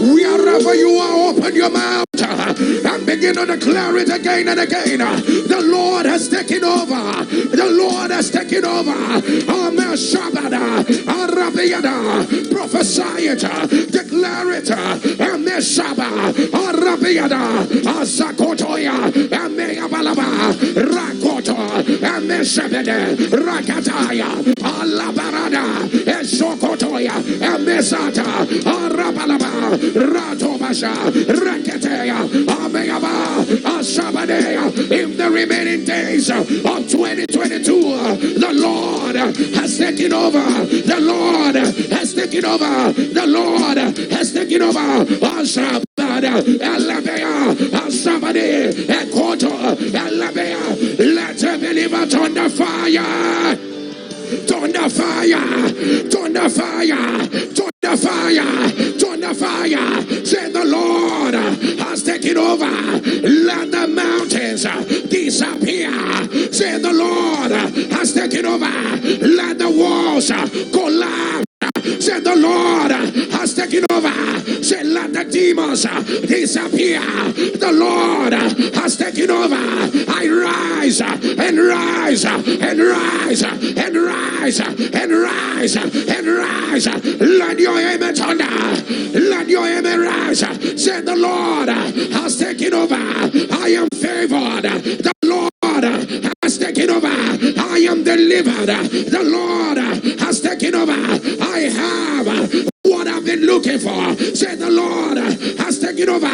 Wherever you are, open your mouth and begin to declare it again and again. The Lord has taken over. The Lord has taken over. Amen. Shabada, Arabiada, prophesy it, declare it. Amen. Shaba, Arabiada, Asakotoya, Amen. Abalaba, Rakoto, Amen. Shabede, Rakataya, Alabarada, Esokotoya, Amen. Sata, Arabalaba, Ratobasha, Rakatea, Ameaba, Ashabadea. In the remaining days of 2022, the Lord has taken over. The Lord has taken over. The Lord has taken over. Ashabada, Alabea, Ashabade, Ekoto, Alabea. Let a believer turn the fire. Turn the fire. Turn the fire. Turn the fire. Turn the fire. Say the Lord has taken over. Let the mountains disappear. Say the Lord has taken over. Let the walls collapse. Say the Lord has taken over. Say let the demons disappear. The Lord has taken over. I rise and rise and rise and rise and rise and rise. Let your amen thunder. Let your amen rise. Say the Lord has taken over. I am favored. The Lord has taken over. I am delivered. The Lord has taken over. I have what I've been looking for. Say the Lord has taken over.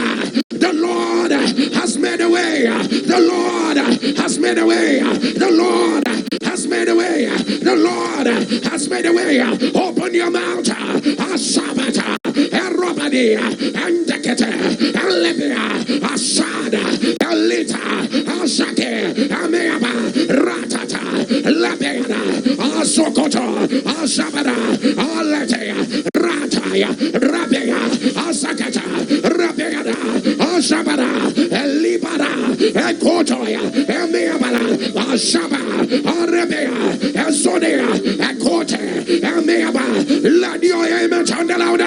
The Lord has made a way. The Lord has made a way. The Lord has made a way. The Lord has made a way. Open your mouth. Ashabata, Erobadi, Andekete, Elebia, Ashada, Elita, Ashake, Ameaba, Ratata, Labeda, Asokoto, Ashabada, Aletea, Rataya, Rabea, Asakata, Rabeda, Ashabada, Elibada, Ekotoya, Emeabala, Ashaba, Arabea, Esodea, Ekote, Emeaba. Let your amen thunder louder.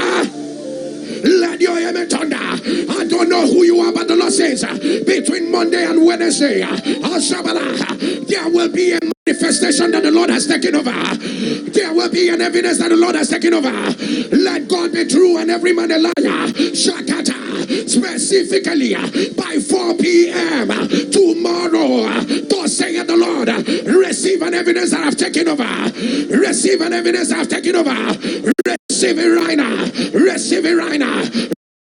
Let your amen thunder. I don't know who you are, but the Lord says between Monday and Wednesday, there will be a manifestation that the Lord has taken over. There will be an evidence that the Lord has taken over. Let God be true and every man a liar. Shakata. Specifically by 4 p.m. tomorrow, thus saith the Lord, receive an evidence that I've taken over. Receive an evidence that I've taken over. Receive it right now. Receive it right now.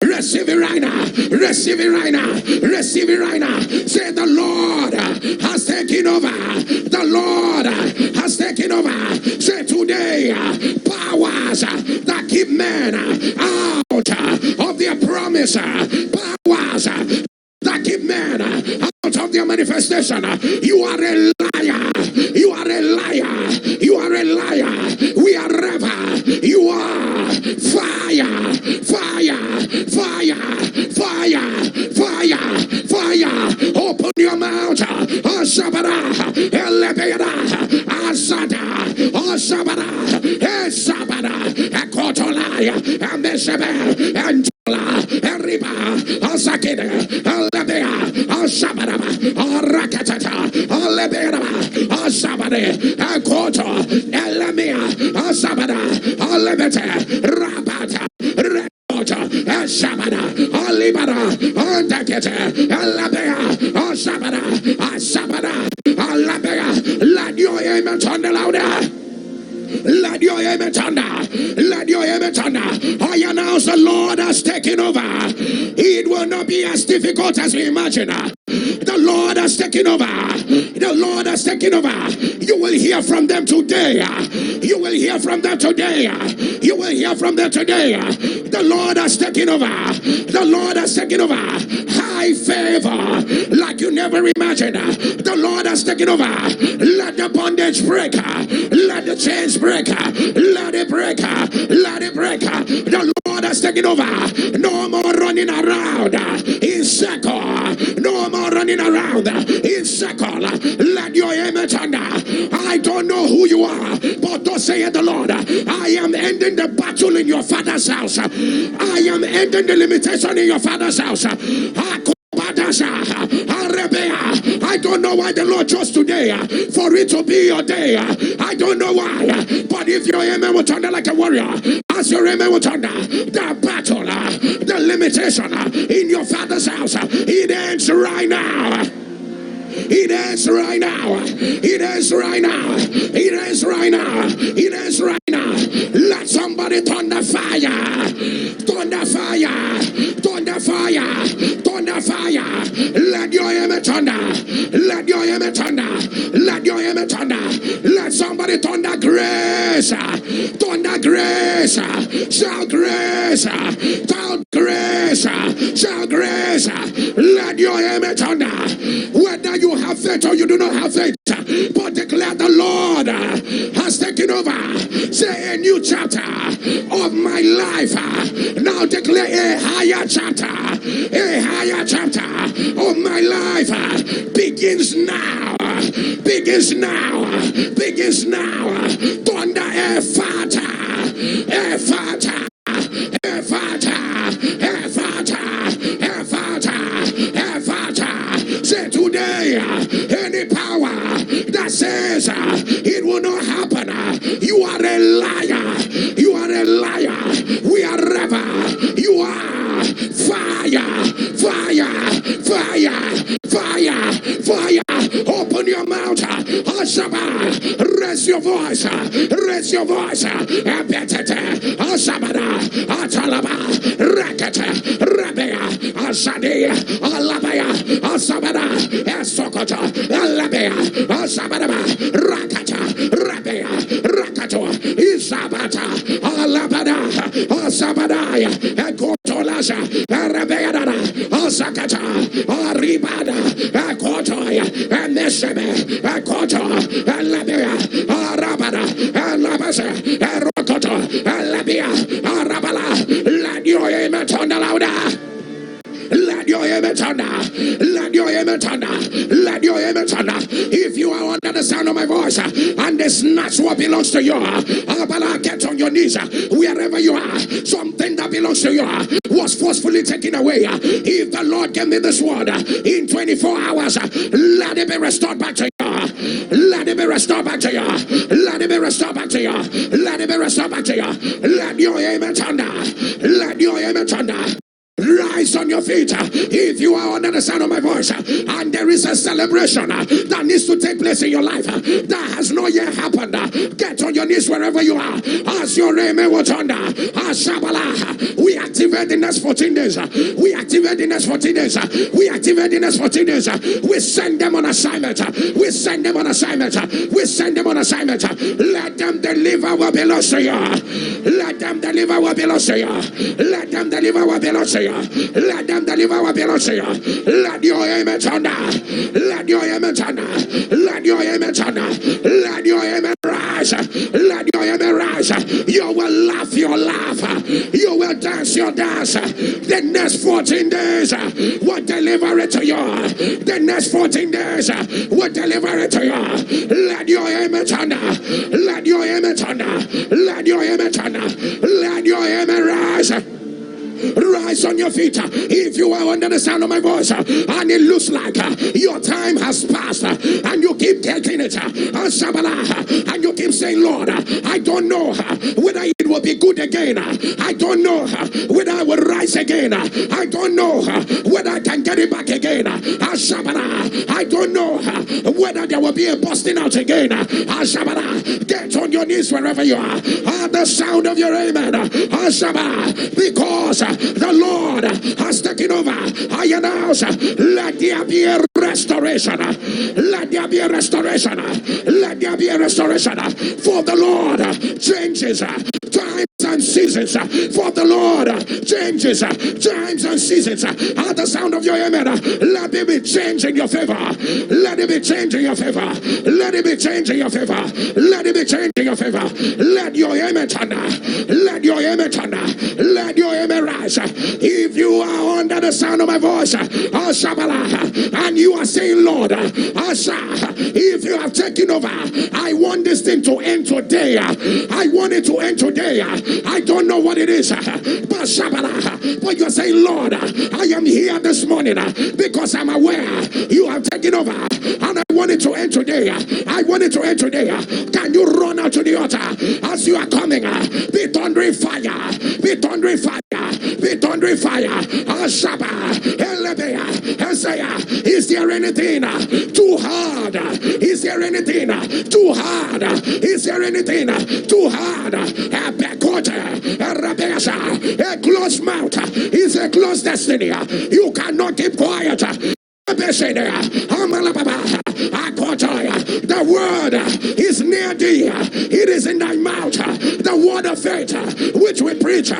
Receive it right now. Receive it right now. Receive it right now. Say the Lord has taken over. The Lord has taken over. Say today, powers that keep men out of their promise. Powers that keep men out of their manifestation. You are a liar. You are a liar. You are a liar. We are ever. You are fire. Fire. Fire. Fire. Fire. Fire. Open your mouth. Ashabara. Elebeda. Asada. Ashabara. Esabara. Ekotolaya. Ameshebe. Anjola. Eriba. Asakide. Alebea. Ashabaraba. Arakatata. Alebea. Ashabare. Ekoto. Elemea. Asabara. Alebete. Rabata. Shabada, Alibara, Andakete, Alabea, Ashabada, Ashabada, Alabea. Let your amen thunder louder. Let your amen thunder. Let your amen thunder. I announce the Lord has taken over. It will not be as difficult as we imagine. The Lord has taken over. The Lord has taken over. You will hear from them today. You will hear from them today. You will hear from them today. The Lord has taken over. The Lord has taken over. high favor like you never imagined. The Lord has taken over. Let the bondage break. Let the chains break. Let it break. Let it break. The Lord has taken over. No more running around in circle. No more running around in circle. Let your image under. I don't know who you are, but thus saith the Lord, I am ending the battle in your father's house. I am ending the limitation in your father's house. I don't know why the Lord chose today for it to be your day. I don't know why, but if your amen will thunder like a warrior, as your amen will thunder, the battle, the limitation in your father's house, it ends right now. It ends right now. It ends right now. It ends right now. It ends right now. Let somebody thunder fire. Thunder fire. Thunder fire. Thunder fire. Let your image thunder. Let your image thunder. Let your image thunder. Let somebody thunder grace. Thunder grace. Shout grace. Shout grace. Shout grace. Let your image thunder. Whether you have faith or you do not have faith, but declare the Lord has taken over. Say a new chapter of my life. Now declare a higher chapter. A higher chapter of my life begins now. Begins now. Begins now. Thunder Ephata. Ephata. Ephata. Ephata. Ephata. Ephata. Say today, any power that says it will not happen, you are a liar. You are a liar. We are ever. You are fire. Fire. Fire. Fire. Fire. Open your mouth. Raise your voice. Raise your voice. Asabada. Atalaba. Rakete. Rabea. Asadia. Alabaya. Asabada. Esokota. Alabea. Asabada. Rakata. Rabea. Rakato. Isabata. Alabada. Asabadaya. Ekotolasha. Arabeada. Asakata. Aribada. Ekotoya. Emeshebe. Ekoto. Alabea. Arabada. Alabasa. Erokoto. Alabea. Arabala. Let your amen turn louder. Let your amen thunder. Let your amen thunder. Let your amen thunder. If you are under the sound of my voice and they snatch what belongs to you, get on your knees wherever you are. Something that belongs to you was forcefully taken away. If the Lord gave me this word in 24 hours, let it be restored back to you. Let it be restored back to you. Let it be restored back to you. Let it be restored back to you. Let your amen thunder. Let your amen thunder. Rise on your feet if you are under the sound of my voice and there is a celebration that needs to take place in your life that has not yet happened. Get on your knees wherever you are as your amen will thunder. We activate the next 14 days. We activate the next 14 days. We activate the next 14 days. We send them on assignment. We send them on assignment. We send them on assignment. Let them deliver what belongs to you. Let them deliver what belongs to you. Let them deliver what belongs to you. Let them deliver what belongs to you. Let your amen thunder. Let your amen thunder. Let your amen thunder. Let your amen rise. Let your amen rise. You will laugh your laugh. You will dance your dance. The next 14 days will deliver it to you. The next 14 days will deliver it to you. Let your amen thunder. Let your amen thunder. Let your amen thunder. Let your amen rise. Rise on your feet if you are under the sound of my voice and it looks like your time has passed and you keep taking it and you keep saying, Lord, I don't know whether it will be good again. I don't know whether I will rise again. I don't know whether I can get it back again. I don't know whether there will be a busting out again. Get on your knees wherever you are at the sound of your amen. Because the Lord has taken over. I announce, let there be a restoration. Let there be a restoration. Let there be a restoration. For the Lord changes times and seasons. For the Lord changes times and seasons. At the sound of your amen, let it be changed in your favor. Let it be changed in your favor. Let it be changed in your favor. Let it be changed in your favor. Let your amen thunder. Let your amen thunder. Let your amen rise. If you are under the sound of my voice, and you are saying, Lord, if you have taken over, I want this thing to end today. I want it to end today. I don't know what it is, but you're saying, Lord, I am here this morning because I'm aware you have taken over, and I want it to end today. I want it to end today. Can you run out to the altar as you are coming? Be thundering fire. Be thundering fire. Be thundering fire. Is there anything too hard? Is there anything too hard? Is there anything too hard? A closed mouth is a closed destiny. You cannot keep quiet. The word is near thee. It is in thy mouth. The word of faith which we preach.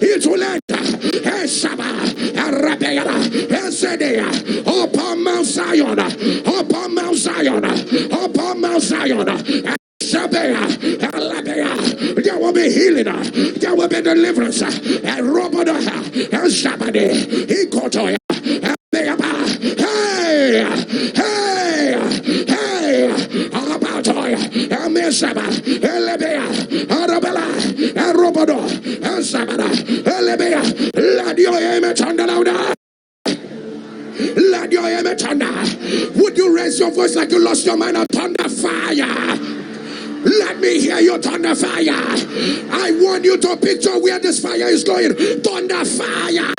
It will upon Mount Zion, upon Mount Zion, upon Mount Zion. There will be healing, there will be deliverance, and Robert and Shabbat, he caught hey, hey, hey, about and Meshaba, Elebea, Arabella, and Robodo, and Sabada, Elebea, let your amen thunder louder. Let your amen thunder. Would you raise your voice like you lost your mind? Thunder fire. Let me hear your thunder fire. I want you to picture where this fire is going. Thunder fire.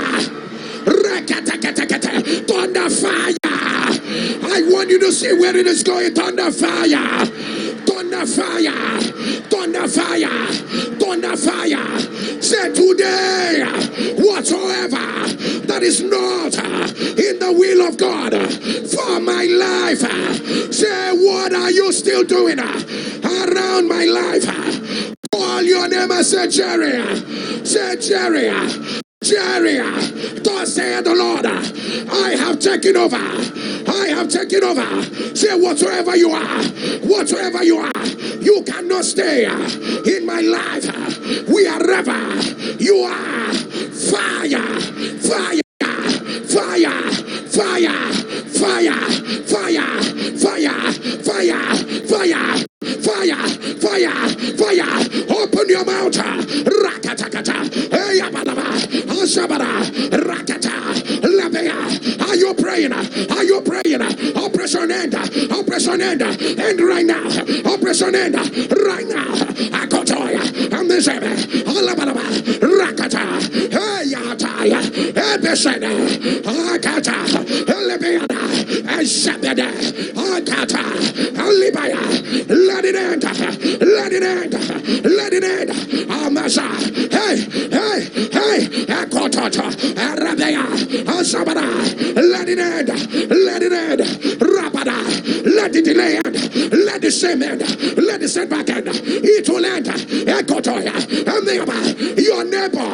Thunder fire. I want you to see where it is going. Thunder fire. Thunder fire. Thunder fire. Thunder fire. Say today, whatsoever that is not in the will of God for my life, say, what are you still doing around my life? Call your name and say, Jerry. Say, Jerry. Jerry, thus saith the Lord, I have taken over. I have taken over. Say, whatsoever you are, you cannot stay in my life. Wherever you are, fire, fire, fire, fire, fire, fire, fire, fire, fire. Fire, fire, fire. Open your mouth. Rakatakata. Ashabara. Rakata. Labea. Are you praying? Are you praying? Operation end. Operation end. End right now. Operation end. Right now. Akotoya. Amizebe. Alabalaba. Rakata. Eyataya. Ebesene. Akata. Elebeana. Eshabede. Akata. Alibaya. Let it end. Let it end. Let it end. Amasa. Hey, hey, hey. Ekotota. Arabea. Asabada. Let it end. Let it end. Rabada. Let it delay end. Let the same end. Let the setback end. It will end. Ekotoya. Your neighbor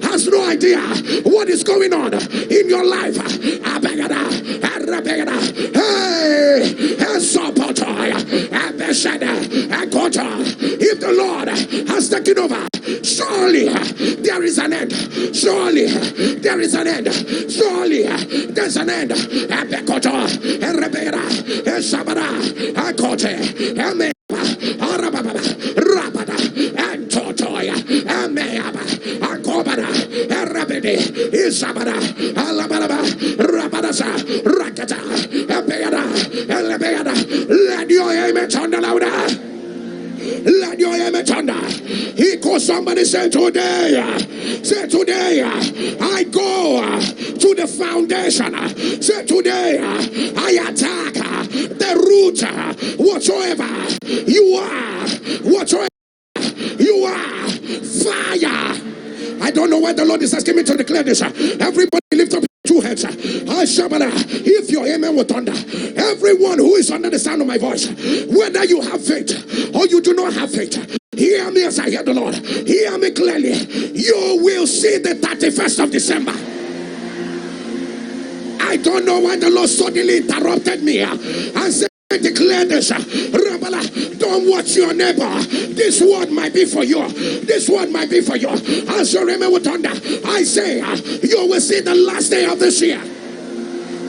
has no idea what is going on in your life. Abegada. Arabegada. Hey. Esopotoya. If the Lord has taken over, surely there is an end. Surely there is an end. Surely there's an end. Abekoto, Erebera, Esabara, Akote, Eme, Arababa, Rabada, and Totoya, Ameaba, Akobara, Erabede, Isabara, Alabalaba, Rabadasa, Rakata, Ebeada, Elebeada. Let your amen thunder louder. Let your amen thunder. He calls somebody, say today, I go to the foundation. Say today, I attack the root. Whatsoever you are, whatsoever you are, Fire. I don't know why the Lord is asking me to declare this. Everybody lift up two hands. If your amen will thunder, everyone who is under the sound of my voice, whether you have faith or you do not have faith, hear me as I hear the Lord. Hear me clearly. You will see the 31st of December. I don't know why the Lord suddenly interrupted me and said, declare this. Don't watch your neighbor. This word might be for you. This word might be for you. As your amen will thunder, I say, you will see the last day of this year.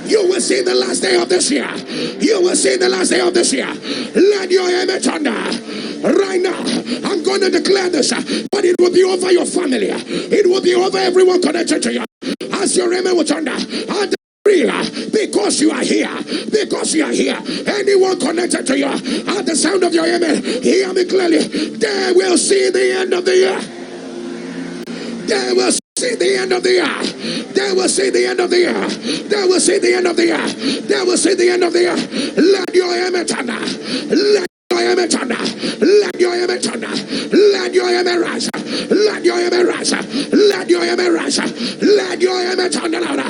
You will see the last day of this year. You will see the last day of this year. Let your amen thunder. Right now, I'm going to declare this, but it will be over your family. It will be over everyone connected to you. As your amen will thunder, because you are here, because you are here, anyone connected to you, at the sound of your amen, hear me clearly. They will see the end of the year. They will see the end of the year. They will see the end of the year. They will see the end of the year. They will see the end of the year. Let your amen thunder. Let your amen thunder. Let your amen thunder. Let your amen rise. Let your amen rise. Let your amen rise. Let your amen thunder louder.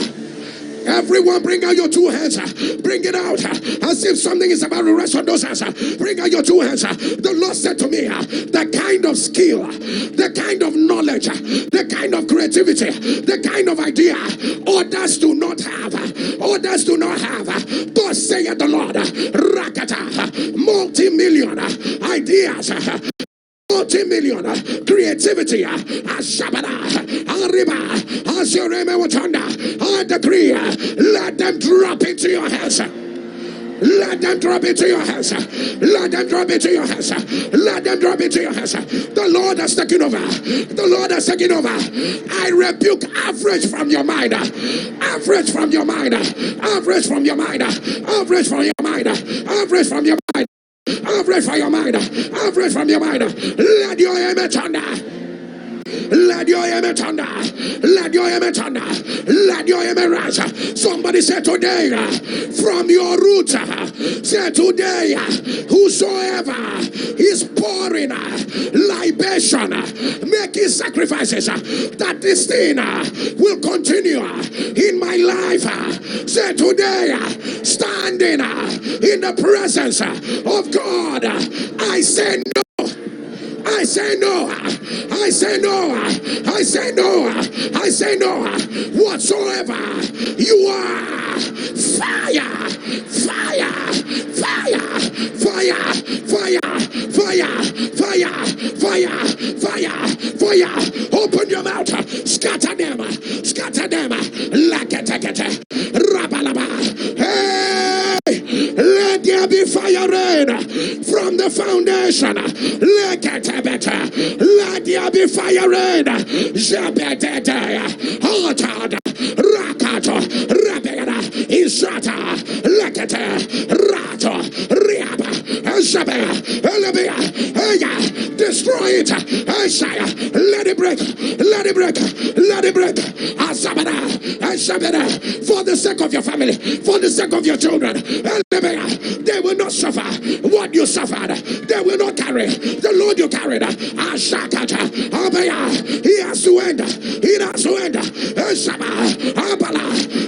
Everyone bring out your two hands. Bring it out as if something is about to rest on those hands. Bring out your two hands. The Lord said to me, the kind of skill, the kind of knowledge, the kind of creativity, the kind of idea others do not have. Others do not have. Thus saith the Lord. Rakata, multi-million ideas. Multi-million creativity, Shabada, Arriba, as your amen will thunder, I decree, let them drop into your hands. Let them drop into your hands. Let them drop into your hands. Let them drop into your hands. The Lord has taken over. The Lord has taken over. I rebuke average from your mind. Average from your mind. Average from your mind. Average from your mind. Average from your mind. Average from your mind. Average from your mind. Let your amen thunder. Let your amen thunder. Let your amen thunder. Let your amen rise. Somebody say today, from your roots, say today, whosoever is pouring libation, making sacrifices, that this thing will continue in my life. Say today, standing in the presence of God, I say no. I say no. I say no. I say no. I say no. Whatsoever you are, fire, fire, fire, fire, fire, fire, fire, fire, fire, fire. Open your mouth. Scatter them. Scatter them. Lakatakata. Rabalaba. Hey! Let there be fire rain from the foundation. Let there be fire rain. Jabedete, Hotad, Rakato, Rabeda, Isata, Lekete, Rato, Riaba, Shabe, Elabia, Eya, destroy it, Isaiah, let it break, let it break, let it break, Asabada, Ashabeda, for the sake of your family, for the sake of your children, they will not suffer what you suffered, they will not carry the load you carried. Ashakata, Abaya, he has to end, he has to end, Abala,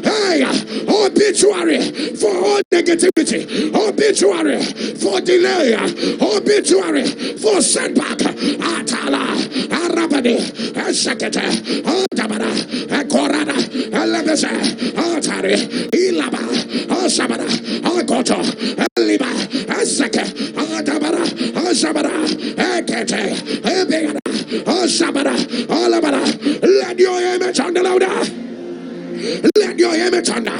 hey, obituary for all negativity, obituary for delay, obituary for setback, Atala, Arabani, Eshakete, Otabara, Ekorada, Elebese, Otari, Ilaba, Osabara, Okoto, Eliba, Eseke, Otabara, Osabara, Ekete, Ebegana, Osabara, Olabara, let your image on the louder. Let your image thunder.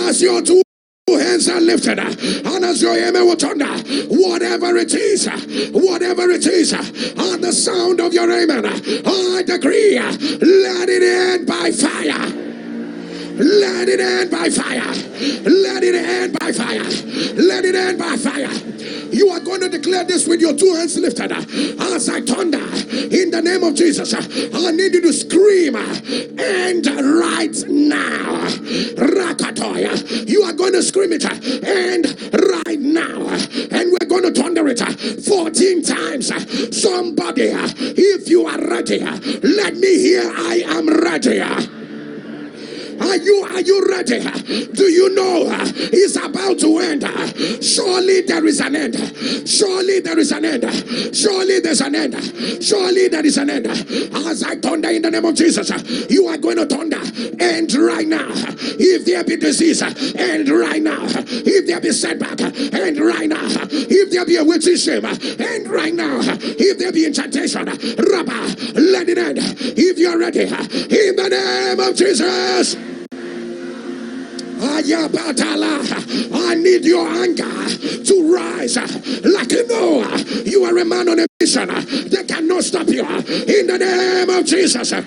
As your two hands are lifted, and as your amen will thunder, whatever it is, on the sound of your amen, I decree, let it end by fire. Let it end by fire. Let it end by fire. Let it end by fire. You are going to declare this with your 2 hands lifted. As I thunder in the name of Jesus, I need you to scream, and right now. Rakatoya. You are going to scream it, and right now. And we're going to thunder it 14 times. Somebody, if you are ready, let me hear I am ready. Are you ready? Do you know it's about to end? Surely there is an end. Surely there is an end. Surely there's an end. Surely there is an end. As I thunder in the name of Jesus, you are going to thunder. And right now, if there be disease, and right now, if there be setback, and right now, if there be a witch's shame, and right now, if there be enchantation, Rabba, let it end. If you are ready, in the name of Jesus. I need your anger to rise like you know you are a man on a mission. They cannot stop you. In the name of Jesus. In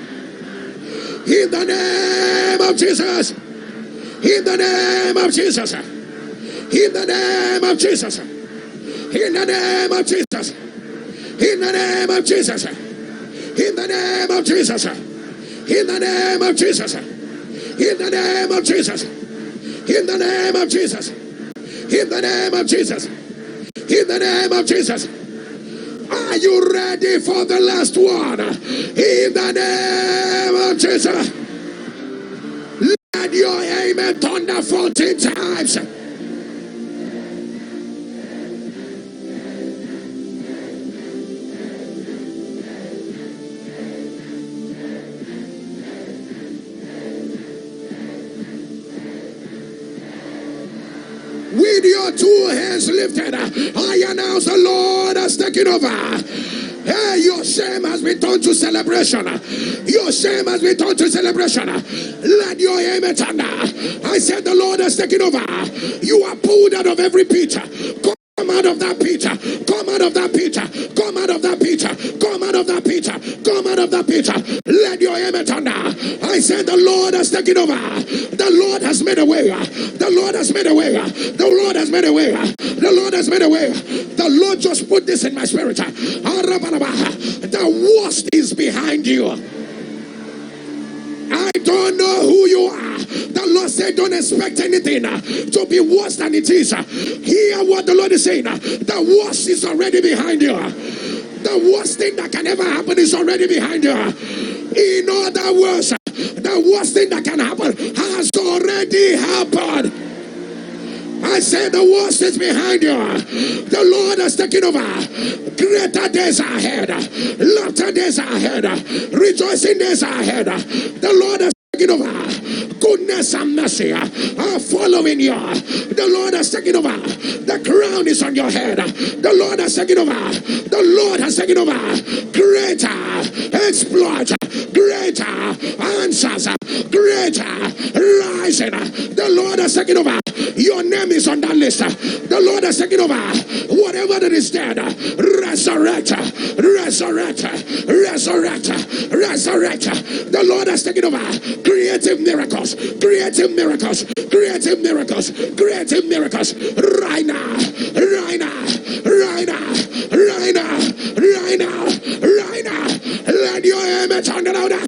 the name of Jesus. In the name of Jesus. In the name of Jesus. In the name of Jesus. In the name of Jesus. In the name of Jesus. In the name of Jesus. In the name of Jesus. In the name of Jesus. In the name of Jesus. In the name of Jesus. Are you ready for the last one? In the name of Jesus. Let your amen thunder 14 times. With your 2 hands lifted, I announce the Lord has taken over. Hey, your shame has been turned to celebration. Your shame has been turned to celebration. Let your amen thunder. I said the Lord has taken over. You are pulled out of every pit. Come out of that pit. Come out of that pit. Come out of that pit. Come out of that pit. Come out of that pit. Let your amen thunder. I said the Lord has taken over. The Lord has made a way. The Lord has made a way. The Lord has made a way. The Lord has made a way. The Lord just put this in my spirit. The worst is behind you. I don't know who you are. The Lord said don't expect anything to be worse than it is. Hear what the Lord is saying. The worst is already behind you. The worst thing that can ever happen is already behind you. In other words, the worst thing that can happen has already happened. I say the worst is behind you. The Lord has taken over. Greater days are ahead. Laughter days are ahead. Rejoicing days are ahead. The Lord has taken over. Goodness and mercy are following you. The Lord has taken over. The crown is on your head. The Lord has taken over. The Lord has taken over. Greater exploit. Greater answers. Greater rising. The Lord has taken over. Your name is on that list. The Lord has taken over. Whatever that is dead, resurrect, resurrect, resurrect, resurrect. The Lord has taken over. Creative miracles, creative miracles, creative miracles, creative miracles. Right now, right now, right now, right now, right now, right now. Let your amen turn louder.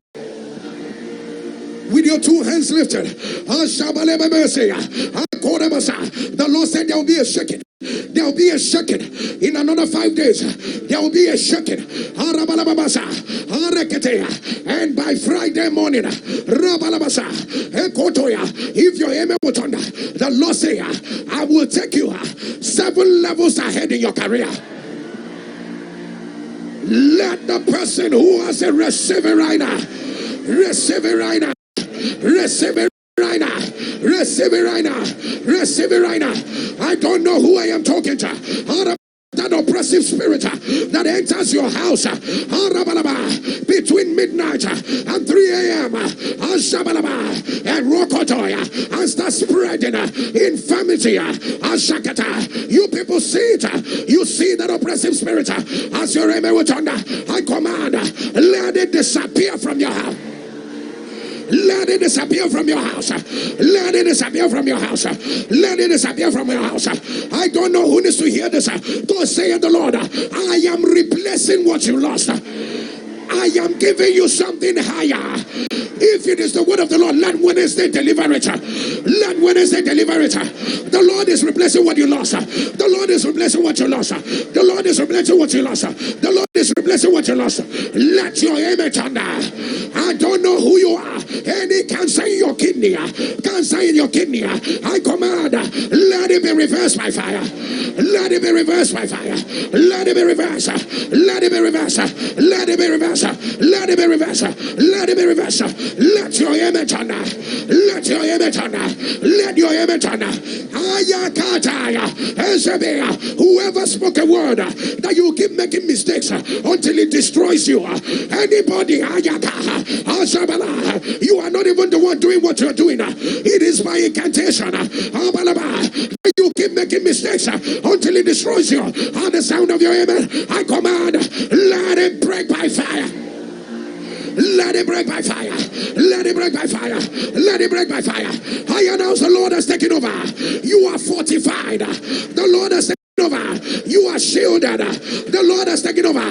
With your 2 hands lifted, the Lord said there will be a shaking. There will be a shaking in another 5 days. There will be a shaking. And by Friday morning, if your amen will thunder, the Lord say, I will take you 7 levels ahead in your career. Let the person who has a receiver right now, receive it right now. Receive it right now. Receive it right now. Receive it right now. I don't know who I am talking to. That oppressive spirit that enters your house between midnight and 3 a.m. and Rokotoya and start spreading infirmity. You people see it. You see that oppressive spirit as your amen will thunder. I command, let it disappear from your house. Let it disappear from your house. Let it disappear from your house. Let it disappear from your house. I don't know who needs to hear this. Go say it, the Lord. I am replacing what you lost. I am giving you something higher. If it is the word of the Lord, let Wednesday deliver it. Let Wednesday deliver it. The Lord is replacing what you lost. The Lord is replacing what you lost. The Lord is replacing what you lost. The Lord is replacing what you lost. Let your amen thunder. I don't know who you are. Any cancer in your kidney, cancer in your kidney, I command, let it be reversed by fire. Let it be reversed by fire. Let it be reversed. Let it be reversed. Let it be reversed. Let it be reversed. Let it be reversed. Let your amen thunder. Let your amen thunder. Let your amen thunder. Whoever spoke a word that you keep making mistakes until it destroys you. Anybody, you are not even the one doing what you're doing. It is by incantation. You keep making mistakes until it destroys you. On the sound of your amen, I command, let it break by fire. Let it break by fire. Let it break by fire. Let it break by fire. I announce the Lord has taken over. You are fortified. The Lord has taken over. You are shielded. The Lord has taken over.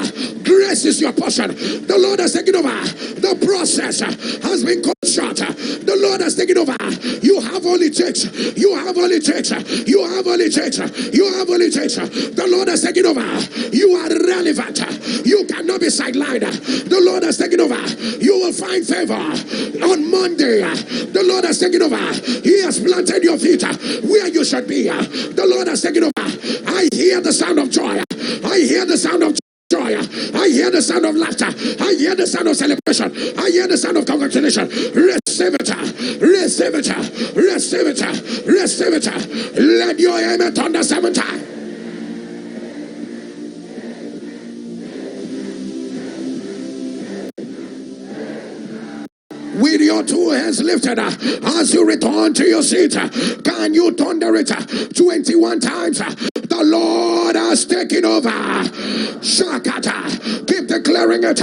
Grace is your portion. The Lord has taken over. The process has been cut short. The Lord has taken over. You have all it takes. You have all it takes. You have all it takes. You have all it takes. The Lord has taken over. You are relevant. You cannot be sidelined. The Lord has taken over. You will find favor on Monday. The Lord has taken over. He has planted your feet where you should be. The Lord has taken over. I hear the sound of joy. I hear the sound of joy. I hear the sound of laughter. I hear the sound of celebration. I hear the sound of congratulation. Receive it. Receive it. Receive it. Receive it. Let your amen thunder 7 times. With your 2 hands lifted, as you return to your seat, can you thunder it 21 times? The Lord has taken over. Shakata. Keep declaring it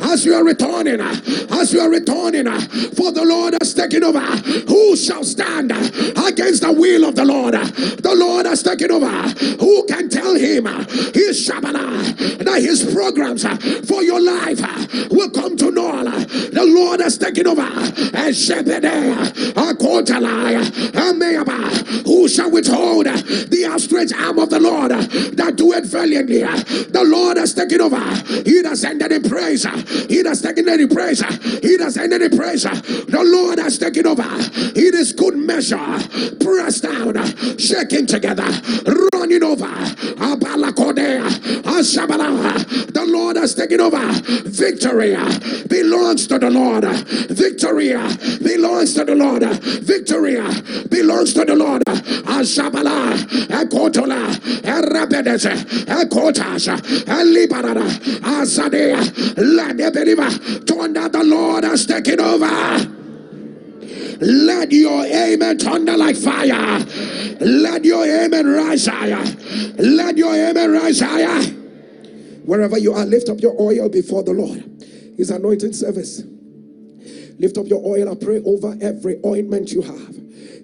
as you are returning. As you are returning. For the Lord has taken over. Who shall stand against the will of the Lord? The Lord has taken over. Who can tell him his Shabbalah that his programs for your life will come to null? The Lord has taken over. And Shebedeh, who shall withhold the outstretched arm of the Lord that doeth valiantly? The Lord has taken over. He has ended in praise. He has taken any praise. He has ended in praise. The Lord has taken over. It is good measure, pressed down, shaking together, running over. The Lord has taken over. Victory belongs to the Lord. Victory belongs to the Lord. Victory belongs to the Lord. Ashabala, Ekotola, Erabedese, Ekotas, Elibarada, Asadea, let the believer thunder. The Lord has taken over. Let your amen thunder like fire. Let your amen rise higher. Let your amen rise higher. Wherever you are, lift up your oil before the Lord. His anointing service. Lift up your oil. I pray over every ointment you have.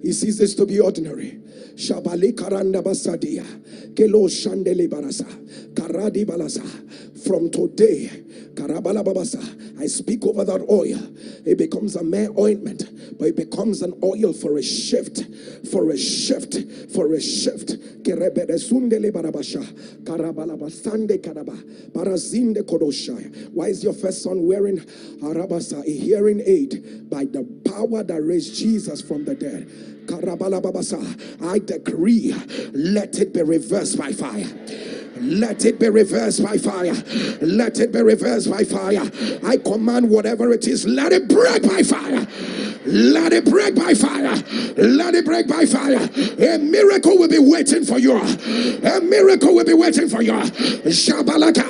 He sees this to be ordinary. Shabali karanda basadia. Kelo shandele barasa. Karadi balasa. From today, karabala babasa, I speak over that oil. It becomes a mere ointment, but it becomes an oil for a shift. For a shift. For a shift. Kerebede sundele barabasha. Karabala basande karaba. Barazinde kodoshaya. Why is your first son wearing arabasa, a hearing aid? By the power that raised Jesus from the dead. I decree, let it be reversed by fire. Let it be reversed by fire. Let it be reversed by fire. I command whatever it is, let it break by fire. Let it break by fire. Let it break by fire. A miracle will be waiting for you. A miracle will be waiting for you. Shabalaka.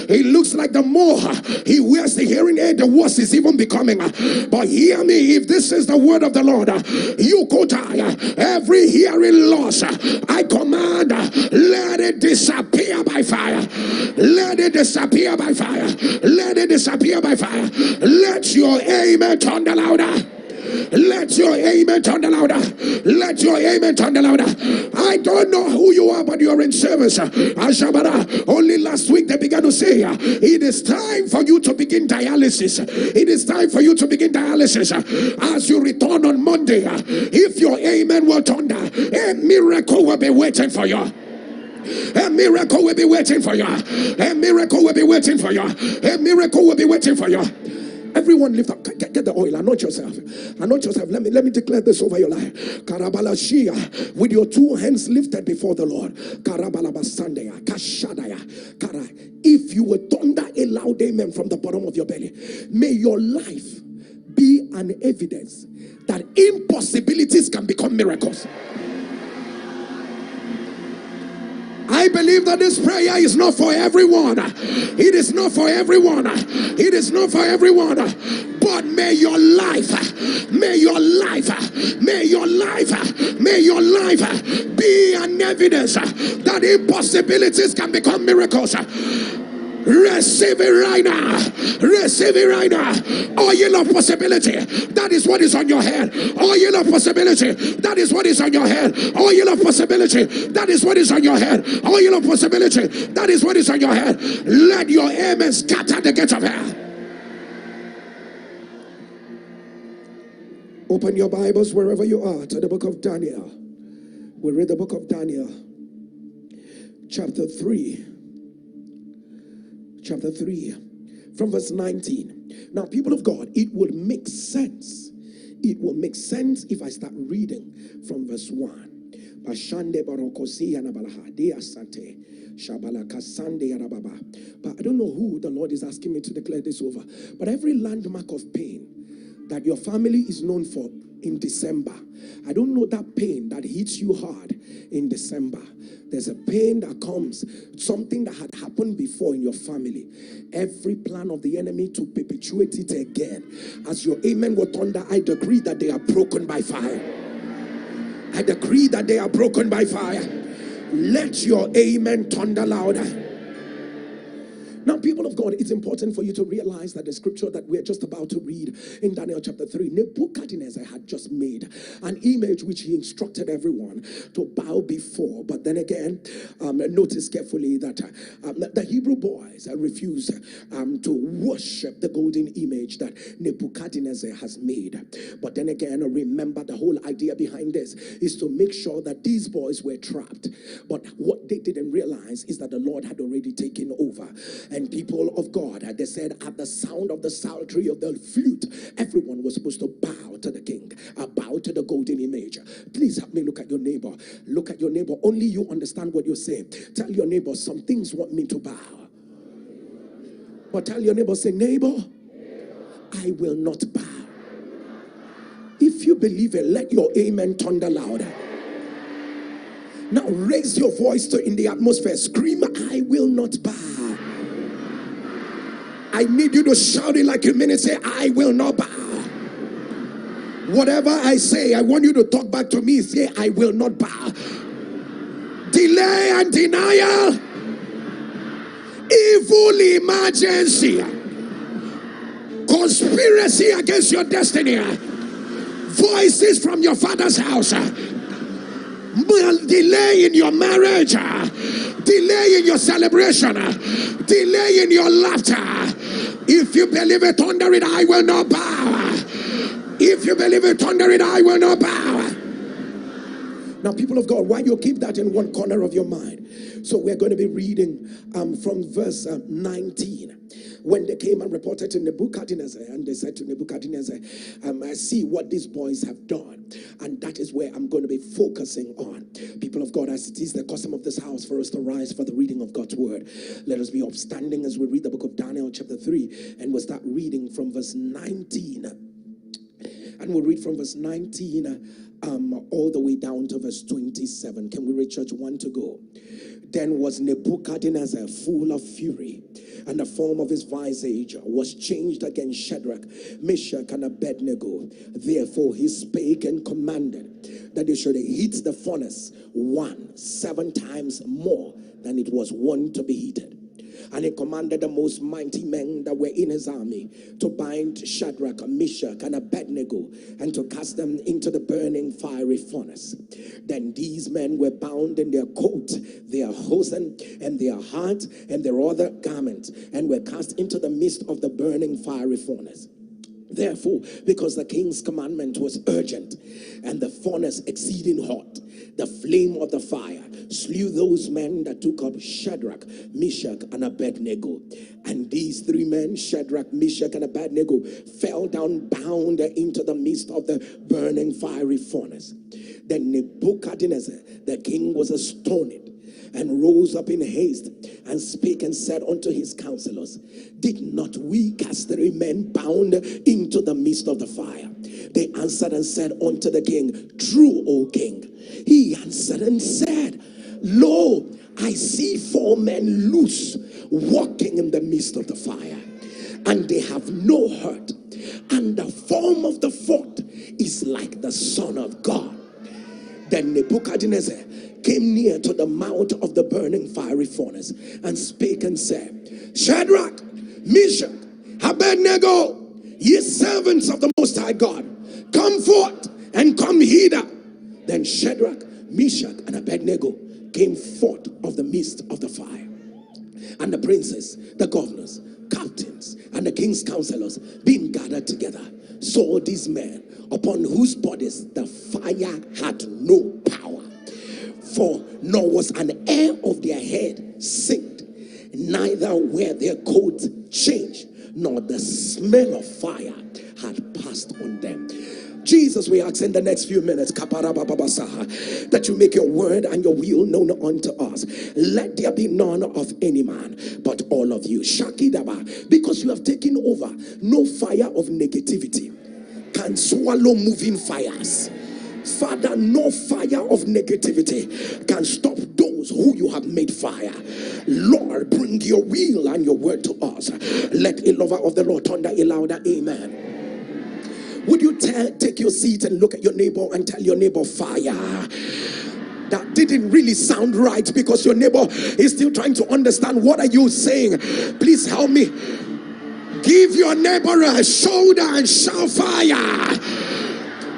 It looks like the more he wears the hearing aid, the worse it's even becoming. But hear me, if this is the word of the Lord, you could die. Every hearing loss, I command, let it disappear by fire. Let it disappear by fire. Let it disappear by fire. Let your amen thunder louder. Let your amen thunder louder. Let your amen thunder louder. I don't know who you are, but you are in service. Only last week they began to say, it is time for you to begin dialysis. It is time for you to begin dialysis. As you return on Monday, if your amen will thunder, a miracle will be waiting for you. A miracle will be waiting for you. A miracle will be waiting for you. A miracle will be waiting for you. Everyone lift up. Get the oil. Anoint yourself. Anoint yourself. Let me declare this over your life. Karabalashia, with your two hands lifted before the Lord. Karabalabasandaya, Kashadaya, Kara. If you will thunder a loud amen from the bottom of your belly, may your life be an evidence that impossibilities can become miracles. I believe that this prayer is not for everyone. It is not for everyone. It is not for everyone. But may your life, may your life, may your life, may your life be an evidence that impossibilities can become miracles. Receive it right now. Receive it right now. Oil of possibility. That is what is on your head. Oil of possibility. That is what is on your head. Oil of possibility. That is what is on your head. Oil of possibility. That is what is on your head. Let your amen scatter the gates of hell. Open your Bibles wherever you are to the book of Daniel. We read the book of Daniel, chapter 3. Chapter 3 from verse 19. Now, people of God, it would make sense. It will make sense if I start reading from verse 1. But I don't know who the Lord is asking me to declare this over. But every landmark of pain that your family is known for in December, I don't know that pain that hits you hard in December. There's a pain that comes, something that had happened before in your family. Every plan of the enemy to perpetuate it again. As your amen will thunder, I decree that they are broken by fire. I decree that they are broken by fire. Let your amen thunder louder. Now, people of God, it's important for you to realize that the scripture that we're just about to read in Daniel chapter 3, Nebuchadnezzar had just made an image which he instructed everyone to bow before. But then again, notice carefully that the Hebrew boys refused to worship the golden image that Nebuchadnezzar has made. But then again, remember the whole idea behind this is to make sure that these boys were trapped. But what they didn't realize is that the Lord had already taken over. And people of God, they said at the sound of the psaltery of the flute, everyone was supposed to bow to the king, bow to the golden image. Please help me look at your neighbor. Look at your neighbor. Only you understand what you're saying. Tell your neighbor, some things want me to bow. But tell your neighbor, say, neighbor, I will not bow. If you believe it, let your amen thunder louder. Now raise your voice to in the atmosphere. Scream, I will not bow. I need you to shout it like you mean it. Say, I will not bow. Whatever I say, I want you to talk back to me. Say, I will not bow. Delay and denial. Evil emergency. Conspiracy against your destiny. Voices from your father's house. Delay in your marriage. Delay in your celebration. Delay in your laughter. If you believe it, thunder it, I will not bow. If you believe it, thunder it, I will not bow. Now, people of God, why you keep that in one corner of your mind? So we're going to be reading from verse 19. When they came and reported to Nebuchadnezzar, and they said to Nebuchadnezzar, I see what these boys have done, and that is where I'm going to be focusing on. People of God, as it is the custom of this house for us to rise for the reading of God's word, let us be upstanding as we read the book of Daniel chapter 3, and we'll start reading from verse 19. And we'll read from verse 19 all the way down to verse 27. Can we read church? One to go. Then was Nebuchadnezzar full of fury, and the form of his visage was changed against Shadrach, Meshach, and Abednego. Therefore he spake and commanded that they should heat the furnace 7 times more than it was wont to be heated. And he commanded the most mighty men that were in his army to bind Shadrach, Meshach, and Abednego, and to cast them into the burning fiery furnace. Then these men were bound in their coat, their hosen, and their hat, and their other garments, and were cast into the midst of the burning fiery furnace. Therefore, because the king's commandment was urgent, and the furnace exceeding hot, the flame of the fire slew those men that took up Shadrach, Meshach, and Abednego. And these three men, Shadrach, Meshach, and Abednego, fell down bound into the midst of the burning fiery furnace. Then Nebuchadnezzar, the king, was astonished, and rose up in haste, and spake and said unto his counselors, Did not we cast 3 men bound into the midst of the fire? They answered and said unto the king, True, O king. He answered and said, Lo, I see 4 men loose, walking in the midst of the fire, and they have no hurt, and the form of the 4th is like the Son of God. Then Nebuchadnezzar came near to the mouth of the burning fiery furnace, and spake and said, Shadrach, Meshach, Abednego, ye servants of the Most High God, come forth and come hither. Then Shadrach, Meshach, and Abednego came forth of the midst of the fire. And the princes, the governors, captains, and the king's counselors, being gathered together, saw these men, upon whose bodies the fire had no power. For nor was an hair of their head singed, neither were their coats changed, nor the smell of fire had passed on them. Jesus, we ask in the next few minutes that you make your word and your will known unto us. Let there be none of any man, but all of you. Shakidaba, because you have taken over. No fire of negativity can swallow moving fires. Father, no fire of negativity can stop those who you have made fire. Lord, bring your will and your word to us. Let a lover of the Lord thunder a louder amen. Would you take your seat and look at your neighbor and tell your neighbor, fire? That didn't really sound right, because your neighbor is still trying to understand what are you saying. Please help me. Give your neighbor a shoulder and shout fire.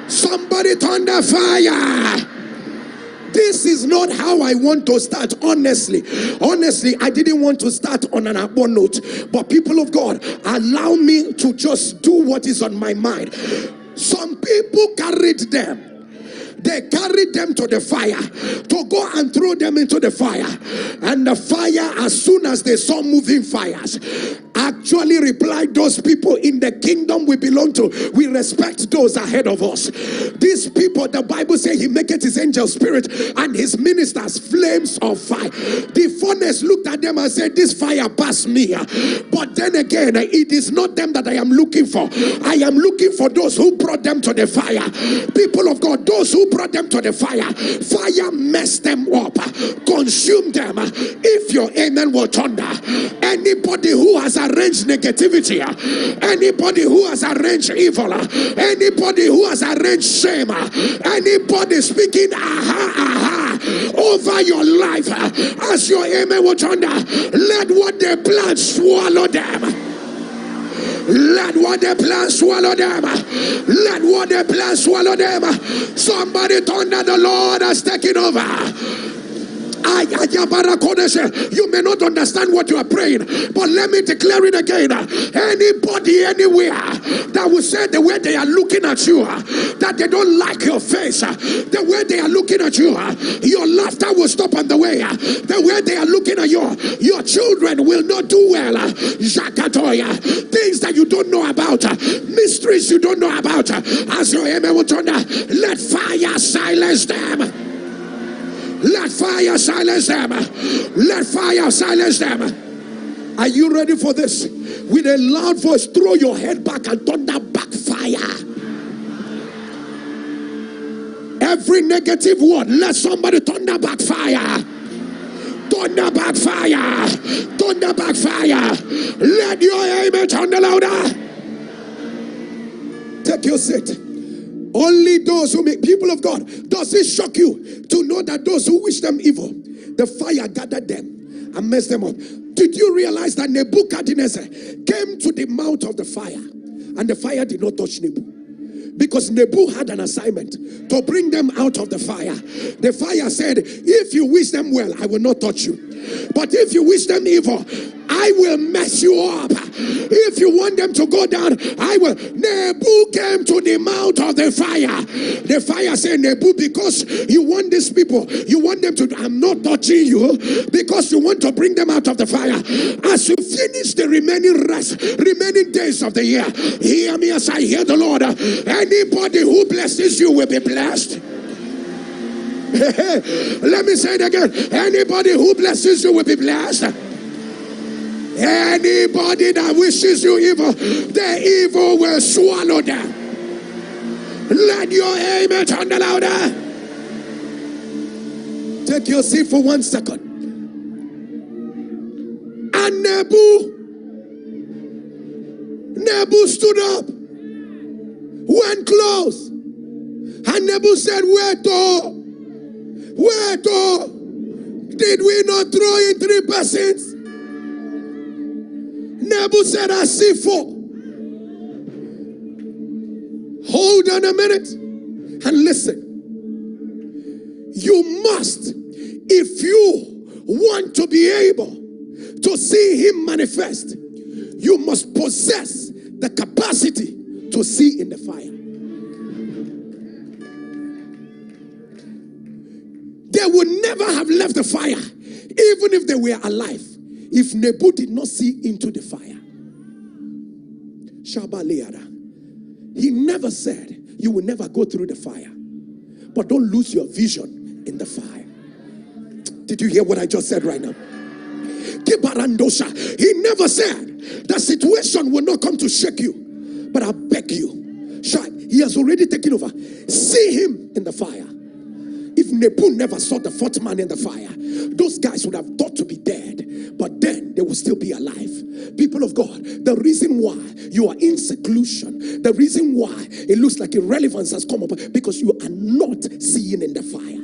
Somebody thunder fire. This is not how I want to start, honestly. Honestly, I didn't want to start on an upon note. But people of God, allow me to just do what is on my mind. Some people carried them. They carried them to the fire to go and throw them into the fire. And the fire, as soon as they saw moving fires, actually replied, those people in the kingdom we belong to, we respect those ahead of us. These people, the Bible says, he maketh his angel spirit and his ministers flames of fire. The furnace looked at them and said, this fire passed me. But then again, it is not them that I am looking for. I am looking for those who brought them to the fire. People of God, those who brought them to the fire, fire messed them up, consumed them. If your amen will thunder, anybody who has arranged negativity, anybody who has arranged evil, anybody who has arranged shame, anybody speaking over your life, as your amen will thunder, let what they plant swallow them. Let what they plan swallow them. Let what they plan swallow them. Somebody thunder, the Lord has taken over. You may not understand what you are praying, but let me declare it again. Anybody anywhere that will say the way they are looking at you, that they don't like your face, the way they are looking at you, your laughter will stop on the way. The way they are looking at you, your children will not do well. Things that you don't know about, mysteries you don't know about, as your amen will turn, let fire silence them. Let fire silence them. Let fire silence them. Are you ready for this? With a loud voice, throw your head back and thunder back fire. Every negative word, let somebody thunder back fire. Thunder back fire. Thunder back fire. Let your amen thunder louder. Take your seat. Only those who make, people of God, does it shock you to know that those who wish them evil, the fire gathered them and messed them up. Did you realize that Nebuchadnezzar came to the mouth of the fire and the fire did not touch Nebu? Because Nebu had an assignment to bring them out of the fire. The fire said, if you wish them well, I will not touch you. But if you wish them evil, I will mess you up. If you want them to go down, I will. Nebu came to the mouth of the fire. The fire said, Nebu, because you want these people, you want them to, I'm not touching you, because you want to bring them out of the fire. As you finish the remaining days of the year, hear me as I hear the Lord. Anybody who blesses you will be blessed. Let me say it again. Anybody who blesses you will be blessed. Anybody that wishes you evil, the evil will swallow them. Let your amen turn louder. Take your seat for 1 second. And Nebu stood up, went close, and Nebu said, wait, did we not throw in 3 persons? Nebu said, I see 4. Hold on a minute and listen. You must, if you want to be able to see him manifest, you must possess the capacity to see in the fire. They would never have left the fire, even if they were alive, if Nebu did not see into the fire. He never said you will never go through the fire, but don't lose your vision in the fire. Did you hear what I just said right now? He never said the situation will not come to shake you, but I beg you, he has already taken over. See him in the fire. If Nebu never saw the 4th man in the fire, those guys would have thought to be dead, but then they will still be alive. People of God, the reason why you are in seclusion, the reason why it looks like irrelevance has come up, because you are not seeing in the fire.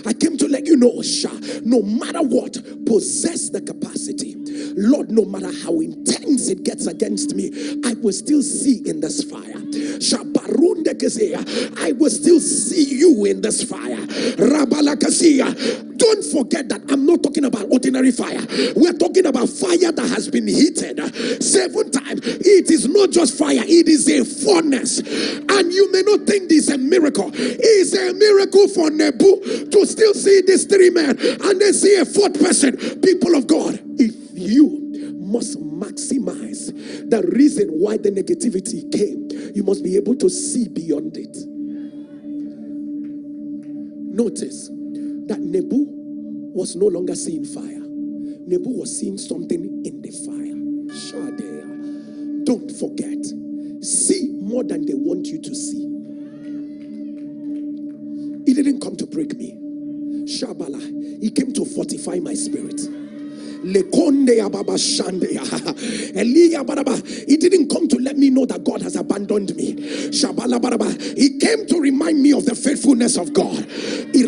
I came to let you know, no matter what, possess the capacity. Lord, no matter how intense it gets against me, I will still see in this fire. I will still see you in this fire. Don't forget that I'm not talking about ordinary fire. We're talking about fire that has been heated 7 times. It is not just fire, it is a furnace. And you may not think this is a miracle. It's a miracle for Nebu to still see these 3 men and then see a 4th person. People of God, if you must maximize the reason why the negativity came, you must be able to see beyond it. Notice that Nebu was no longer seeing fire. Nebu was seeing something in the fire. Don't forget, see more than they want you to see. He didn't come to break me. He came to fortify my spirit. He didn't come to let me know that God has abandoned me. He came to remind me of the faithfulness of God. He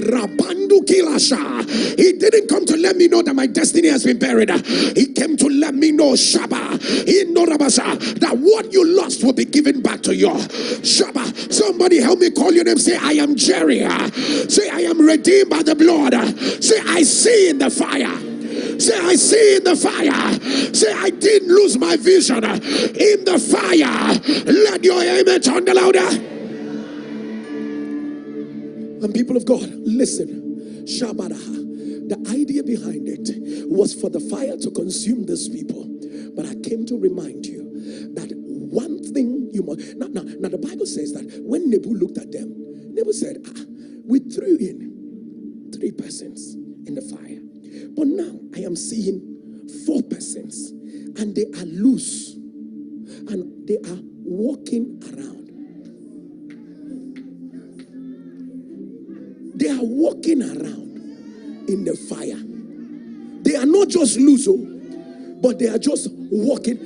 didn't come to let me know that my destiny has been buried. He came to let me know that what you lost will be given back to you. Somebody help me call your name. Say, I am Jerry. Say, I am redeemed by the blood. Say, I see in the fire. Say, I see in the fire. Say, I didn't lose my vision in the fire. Let your amen turn louder. And people of God, listen. The idea behind it was for the fire to consume these people. But I came to remind you that one thing you must. Now the Bible says that when Nebu looked at them, Nebu said, we threw in 3 persons in the fire. But now I am seeing 4 persons, and they are loose, and they are walking around. They are walking around in the fire. They are not just loose, but they are just walking.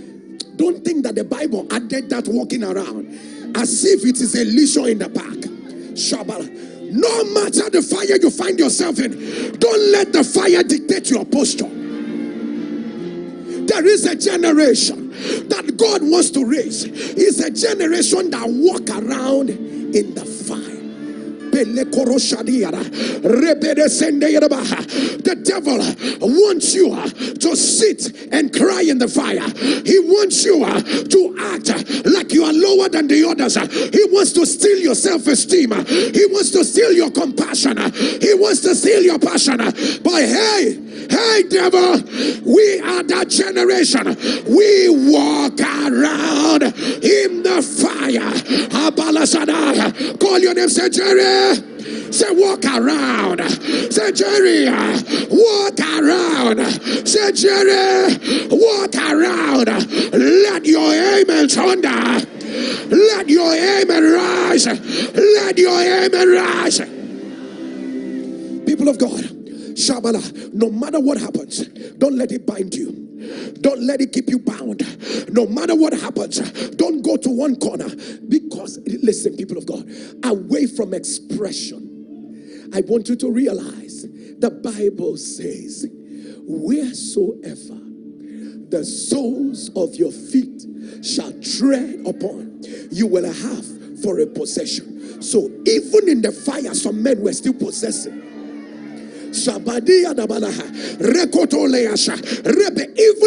Don't think that the Bible added that walking around as if it is a leisure in the park. No matter the fire you find yourself in, don't let the fire dictate your posture. There is a generation that God wants to raise. It's a generation that walk around in the fire. The devil wants you to sit and cry in the fire. He wants you to act like you are lower than the others. He wants to steal your self-esteem. He wants to steal your compassion. He wants to steal your passion. But hey, devil, we are that generation. We walk around in the fire. Call your name, say Jerry. Say walk around. Say Jerry, walk around. Say Jerry, walk around. Let your amen thunder. Let your amen rise. Let your amen rise. People of God, Shabala, no matter what happens, don't let it bind you. Don't let it keep you bound. No matter what happens, don't go to one corner. Because, listen, people of God, away from expression, I want you to realize the Bible says, wheresoever the soles of your feet shall tread upon, you will have for a possession. So even in the fire, some men were still possessing. Even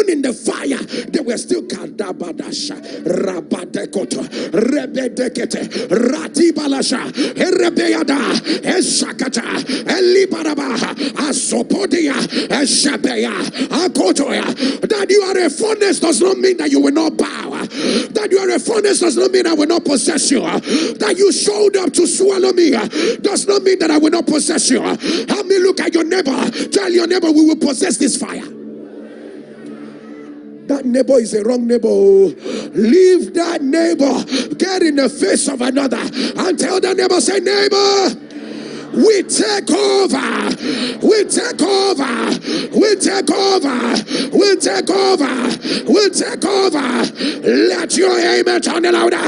in the fire, they were still kadabadasha, rabadekoto, rebedekete, ratibalasha, erebeada, eshakata, elibarabaha, asopodia, eshabeya, akotoya. That you are a furnace does not mean that you will not bow. That you are a furnace does not mean I will not possess you. That you showed up to swallow me does not mean that I will not possess you. Help me look at your neighbor. Tell your neighbor, we will possess this fire. That neighbor is a wrong neighbor. Leave that neighbor. Get in the face of another and tell that neighbor, say, neighbor, we take over. We take over. We take over. We take over. We take over. Let your amen turn louder.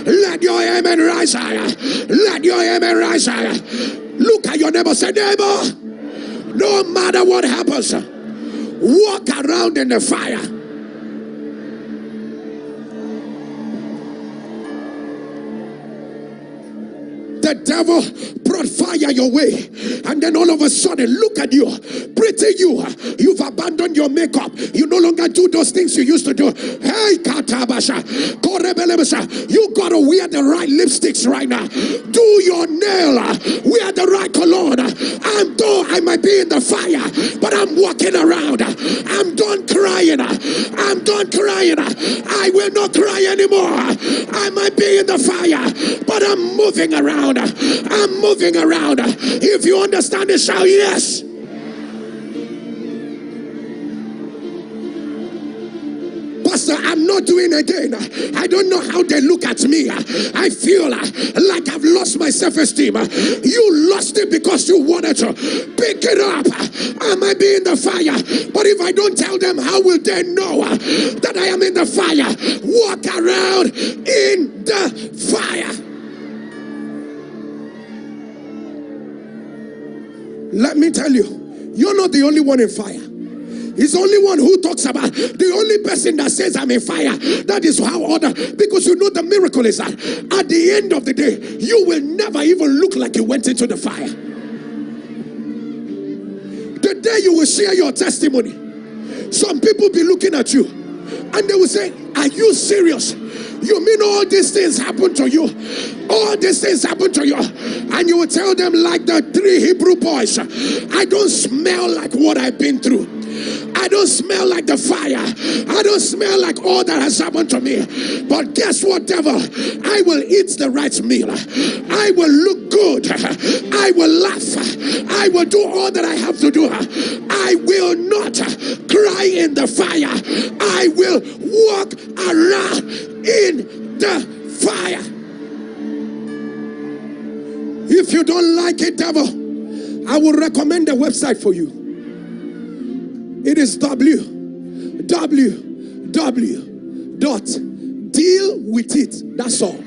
Let your amen rise higher. Let your amen rise higher. Look at your neighbor. Say, neighbor, no matter what happens, walk around in the fire. The devil brought fire your way, and then all of a sudden, look at you, pretty you. You've abandoned your makeup. You no longer do those things you used to do. Hey, Katabasha, Korebelebasha, you gotta wear the right lipsticks right now. Do your nail, wear the right cologne. And though I might be in the fire, but I'm walking around. I'm done crying. I'm done crying. I will not cry anymore. I might be in the fire, but I'm moving around. I'm moving around. If you understand it, shout yes. Pastor, I'm not doing again. I don't know how they look at me. I feel like I've lost my self-esteem. You lost it because you wanted to. Pick it up. I might be in the fire, but if I don't tell them, how will they know that I am in the fire? Walk around in the fire. Let me tell you, you're not the only one in fire. He's the only one who talks about, the only person that says I'm in fire. That is how other, because you know the miracle is that at the end of the day, you will never even look like you went into the fire. The day you will share your testimony, some people be looking at you and they will say, are you serious? You mean all these things happen to you? All these things happen to you? And you will tell them like the 3 Hebrew boys, I don't smell like what I've been through. I don't smell like the fire. I don't smell like all that has happened to me. But guess what, devil? I will eat the right meal. I will look good. I will laugh. I will do all that I have to do. I will not cry in the fire. I will walk around in the fire. If you don't like it, devil, I will recommend a website for you. It is www.dealwithit. That's all.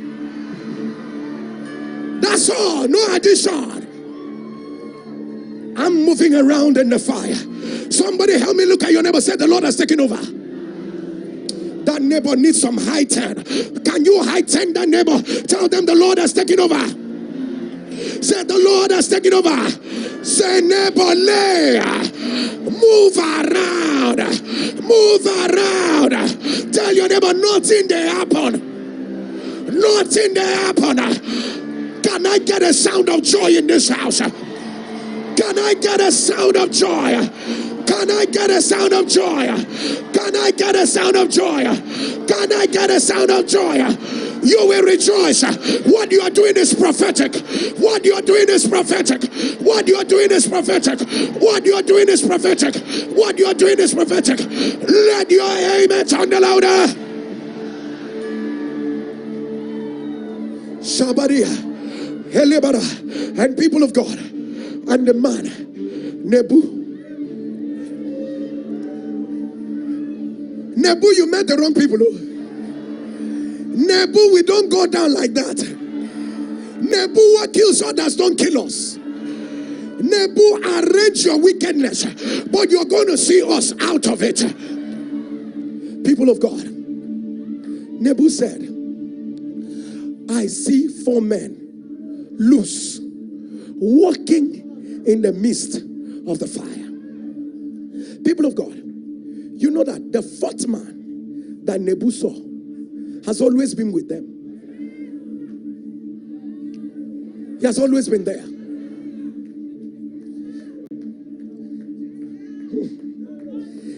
That's all. No addition. I'm moving around in the fire. Somebody help me look at your neighbor. Say, the Lord has taken over. That neighbor needs some high 10. Can you high 10 that neighbor? Tell them the Lord has taken over. Say, the Lord has taken over. Say, neighbor, lay. Move around. Move around. Tell your neighbor, nothing they happen. Nothing they happen. Can I get a sound of joy in this house? Can I get a sound of joy? Can I get a sound of joy? Can I get a sound of joy? Can I get a sound of joy? You will rejoice. What you are doing is prophetic. What you are doing is prophetic. What you are doing is prophetic. What you are doing is prophetic. What you are doing is prophetic. Let your amen sound louder. Shabaria, Helebara, and people of God, and the man Nebu, you met the wrong people. Nebu, we don't go down like that. Nebu, what kills others don't kill us. Nebu, arrange your wickedness, but you're going to see us out of it. People of God, Nebu said, I see 4 men loose, walking in the midst of the fire. People of God, you know that the 4th man that Nebu saw has always been with them. He has always been there.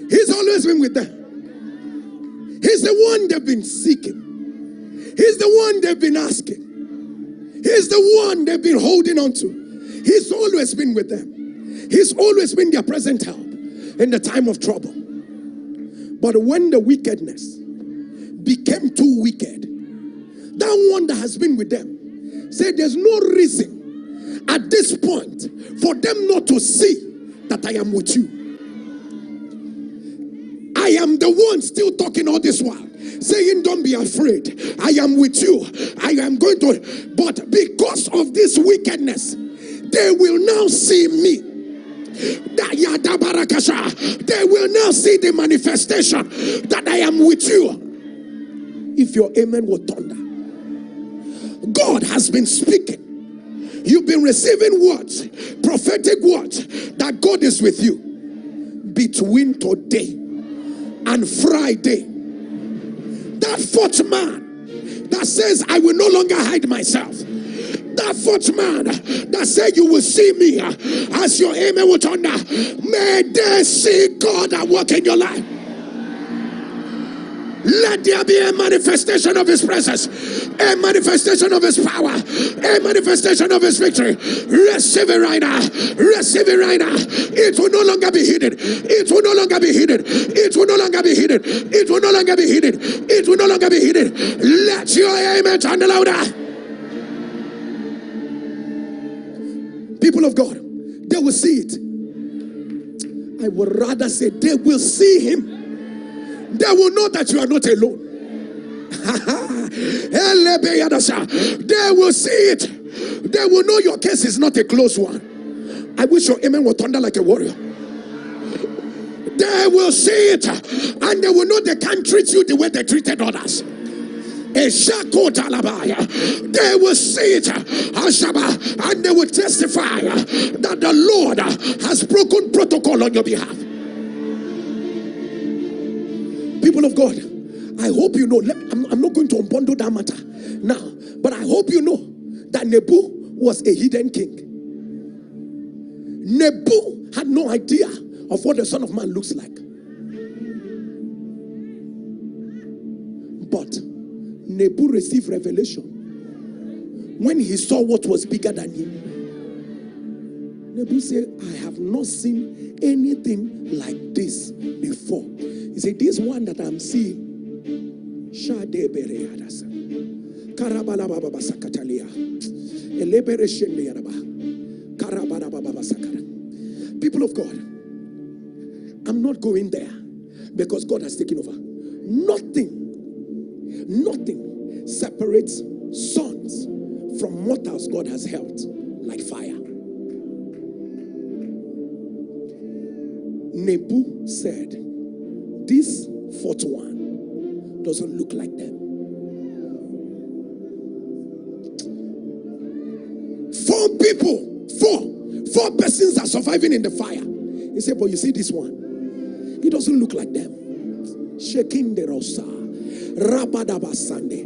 He's always been with them. He's the one they've been seeking. He's the one they've been asking. He's the one they've been holding on to. He's always been with them. He's always been their present help in the time of trouble. But when the wickedness became too wicked, that one that has been with them said there's no reason at this point for them not to see that I am with you. I am the one still talking all this while, saying don't be afraid, I am with you, I am going to. But because of this wickedness, they will now see me. They will now see the manifestation that I am with you. If your amen will thunder, God has been speaking. You've been receiving words, prophetic words, that God is with you. Between today and Friday, that 4th man that says I will no longer hide myself, that 4th man that said you will see me as your amen will thunder, may they see God at work in your life. Let there be a manifestation of his presence, a manifestation of his power, a manifestation of his victory. Receive it right now. Receive it right now. It will no longer be hidden. It will no longer be hidden. It will no longer be hidden. It will no longer be hidden. It will no longer be hidden. Let your amen sound louder. People of God, they will see it. I would rather say they will see him. They will know that you are not alone. They will see it. They will know your case is not a close one. I wish your amen would thunder like a warrior. They will see it, and they will know they can't treat you the way they treated others. They will see it, and they will testify that the Lord has broken protocol on your behalf. People of God, I hope you know, I'm not going to unbundle that matter now, but I hope you know that Nebu was a hidden king. Nebu had no idea of what the Son of Man looks like. But Nebu received revelation when he saw what was bigger than him. Nebu said, I have not seen anything like this before. He said, this one that I'm seeing, people of God, I'm not going there because God has taken over. Nothing separates sons from mortals God has helped, like fire. Nebu said, this fourth one doesn't look like them. 4 people, four persons are surviving in the fire. He said, but you see this one, it doesn't look like them. Shaking the rosa, Rabadaba Sande,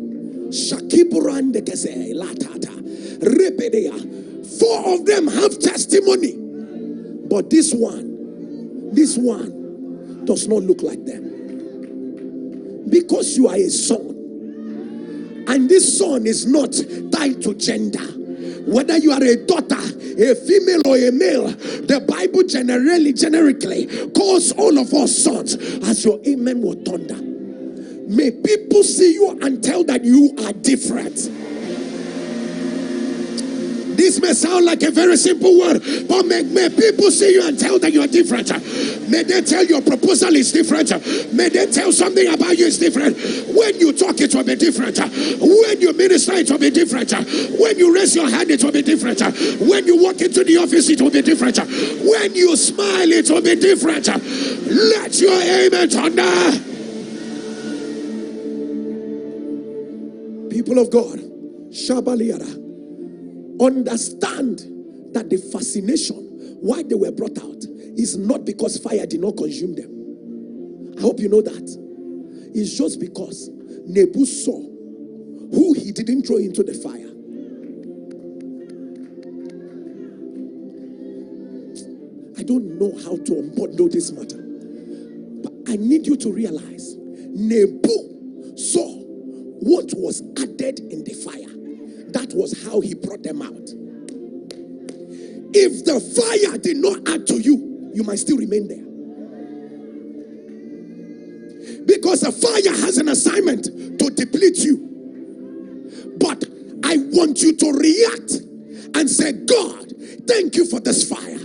Shakiburan de Kese, Latata, Repedea. 4 of them have testimony, but this one does not look like them. Because you are a son, and this son is not tied to gender. Whether you are a daughter, a female or a male, the Bible generically calls all of us sons. As your amen will thunder, may people see you and tell that you are different. This may sound like a very simple word, but may people see you and tell that you are different. May they tell your proposal is different. May they tell something about you is different. When you talk, it will be different. When you minister, it will be different. When you raise your hand, it will be different. When you walk into the office, it will be different. When you smile, it will be different. Let your amen thunder. People of God, Shabaliara, understand that the fascination why they were brought out is not because fire did not consume them. I hope you know that. It's just because Nebu saw who he didn't throw into the fire. I don't know how to unbundle this matter, but I need you to realize Nebu saw what was added in the fire. That was how he brought them out. If the fire did not add to you, you might still remain there. Because the fire has an assignment to deplete you. But I want you to react and say, God, thank you for this fire.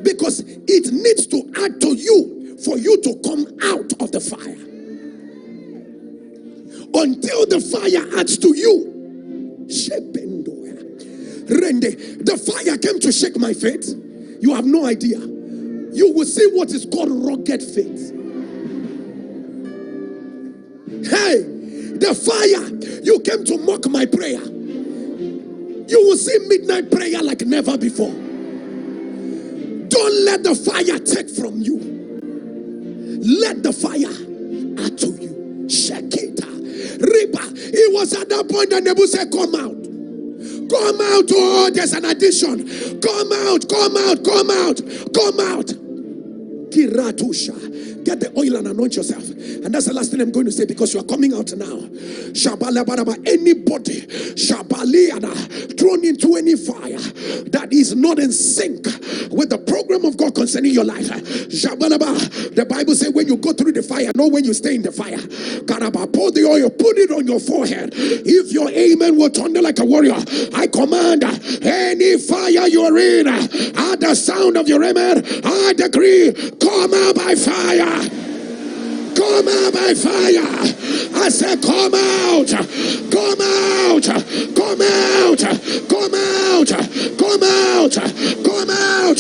Because it needs to add to you for you to come out of the fire. Until the fire adds to you, the fire came to shake my faith. You have no idea. You will see what is called rugged faith. Hey, the fire, you came to mock my prayer. You will see midnight prayer like never before. Don't let the fire take from you. Let the fire add to you. Shake it. Riba. It was at that point that Nebu said, come out. Come out. Oh, there's an addition. Come out. Come out. Come out. Come out. Kiratusha. Get the oil and anoint yourself. And that's the last thing I'm going to say, because you are coming out now. Anybody thrown into any fire that is not in sync with the program of God concerning your life. The Bible says when you go through the fire, not when you stay in the fire. Pour the oil, put it on your forehead. If your amen will thunder like a warrior, I command any fire you are in, at the sound of your amen, I decree, come out by fire. Come out by fire. I said, come out. Come out. Come out. Come out. Come out. Come out.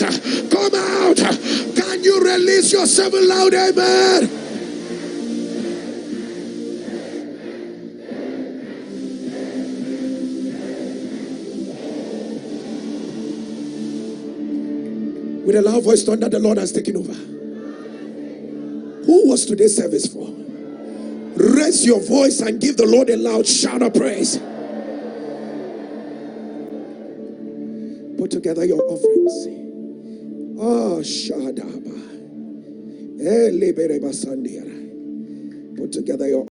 Come out. Can you release yourself loud, amen? With a loud voice, thunder, the Lord has taken over. Who was today's service for? Raise your voice and give the Lord a loud shout of praise. Put together your offerings. Oh, Shadaba. Put together your